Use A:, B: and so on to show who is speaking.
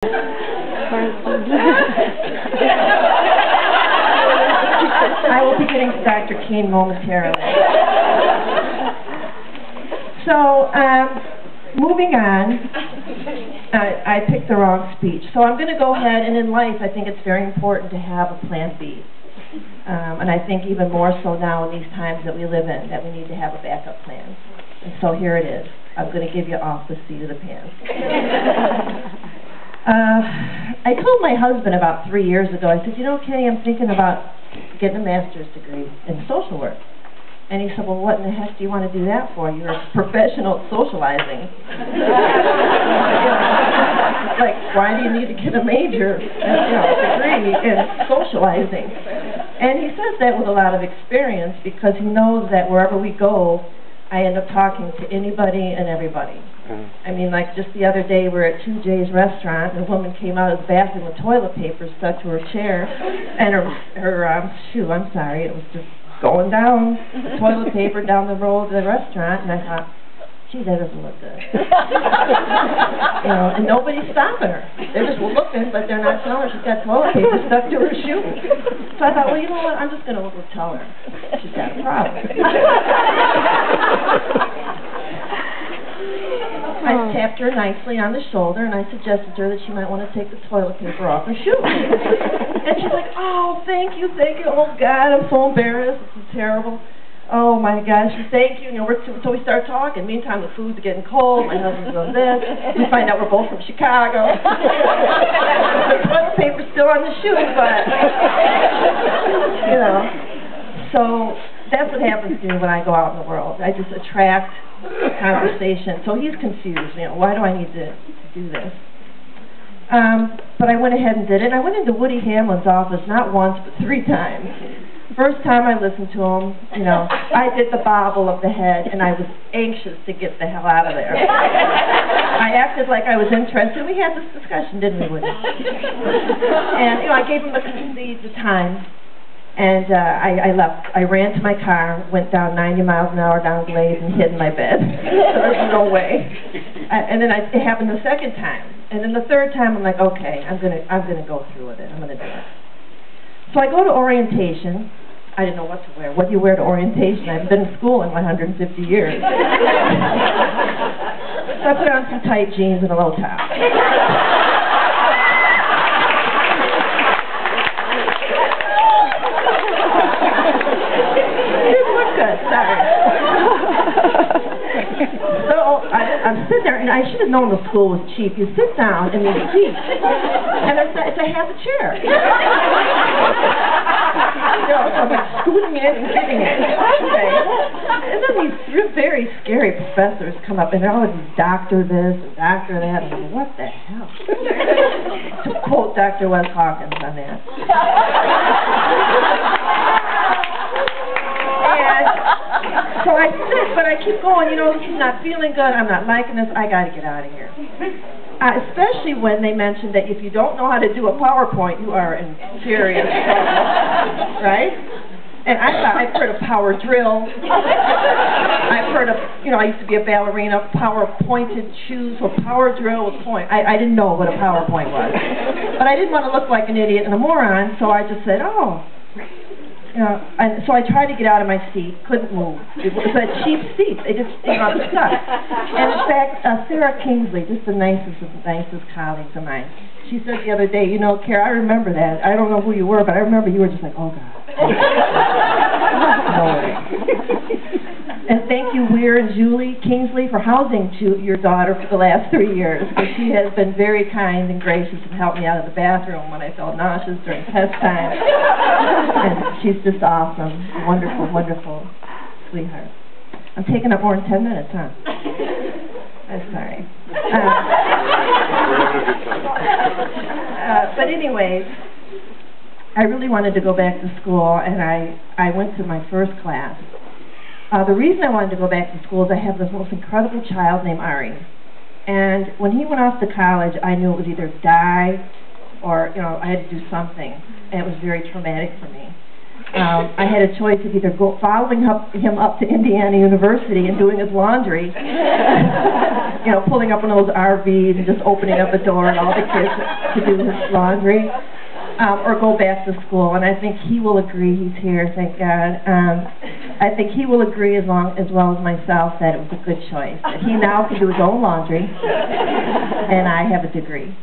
A: I will be getting to Dr. Keene momentarily. So, moving on, I picked the wrong speech. So I'm going to go ahead, and in life I think it's very important to have a plan B. And I think even more so now in these times that we live in, that we need to have a backup plan. And so here it is. I'm going to give you off the seat of the pants. I told my husband about 3 years ago, I said, you know, Kenny, I'm thinking about getting a master's degree in social work. And he said, well, what in the heck do you want to do that for? You're a professional at socializing. Like, why do you need to get a major, degree in socializing? And he says that with a lot of experience because he knows that wherever we go, I end up talking to anybody and everybody. I mean, like just the other day, we were at 2J's restaurant, and a woman came out of the bathroom with toilet paper stuck to her chair, and her shoe, I'm sorry, it was just going down, the toilet paper down the road to the restaurant, and I thought, gee, that doesn't look good. And nobody's stopping her. They're just looking, but they're not telling her she's got toilet paper stuck to her shoe. So I thought, well, you know what, I'm just going to tell her she's got a problem. I tapped her nicely on the shoulder, and I suggested to her that she might want to take the toilet paper off her shoe. And she's like, oh, thank you, oh, God, I'm so embarrassed, this is terrible. Oh, my gosh, thank you. So we start talking. Meantime, the food's getting cold, my husband's doing this. We find out we're both from Chicago. The toilet paper's still on the shoe, but, So that's what happens to me when I go out in the world. I just attract conversation. So he's confused, why do I need to do this? But I went ahead and did it. I went into Woody Hamlin's office not once, but 3 times. First time I listened to him, I did the bobble of the head, and I was anxious to get the hell out of there. I acted like I was interested. We had this discussion, didn't we, Woody? And, I gave him the time. And I left. I ran to my car, went down 90 miles an hour down Glade, and hid in my bed. There was no way. And then it happened the second time. And then the third time, I'm like, okay, I'm gonna go through with it. I'm gonna do it. So I go to orientation. I didn't know what to wear. What do you wear to orientation? I haven't been in school in 150 years. So I put on some tight jeans and a low top. So I'm sitting there, and I should have known the school was cheap. You sit down in these seats, and it's a half a chair. So I'm like scooting in and getting it. Okay. And then these very scary professors come up, and they're always doctor this and doctor that. And I'm like, what the hell? To quote Dr. Wes Hawkins on that. So I sit, but I keep going, this is not feeling good, I'm not liking this, I got to get out of here. Especially when they mention that if you don't know how to do a PowerPoint, you are in serious trouble, right? And I thought, I've heard of power drill, I've heard of, I used to be a ballerina, power pointed shoes, or power drill with point. I didn't know what a PowerPoint was. But I didn't want to look like an idiot and a moron, so I just said, oh. And so I tried to get out of my seat, couldn't move. It was a cheap seat. They just, stuck. And in fact, Sarah Kingsley, just the nicest of the nicest colleagues of mine, she said the other day, Cara, I remember that. I don't know who you were, but I remember you were just like, oh, God. No way. And thank you, Weir and Julie Kingsley, for housing your daughter for the last 3 years, because she has been very kind and gracious and helped me out of the bathroom when I felt nauseous during test time. And she's just awesome. Wonderful, wonderful sweetheart. I'm taking up more than 10 minutes, huh? I'm sorry. But anyways, I really wanted to go back to school, and I went to my first class. The reason I wanted to go back to school is I have this most incredible child named Ari. And when he went off to college, I knew it was either die or, I had to do something. And it was very traumatic for me. I had a choice of either following him up to Indiana University and doing his laundry, you know, pulling up one of those RVs and just opening up a door and all the kids to do his laundry, or go back to school. And I think he will agree. He's here, thank God. I think he will agree as well as myself that it was a good choice. That he now can do his own laundry, and I have a degree.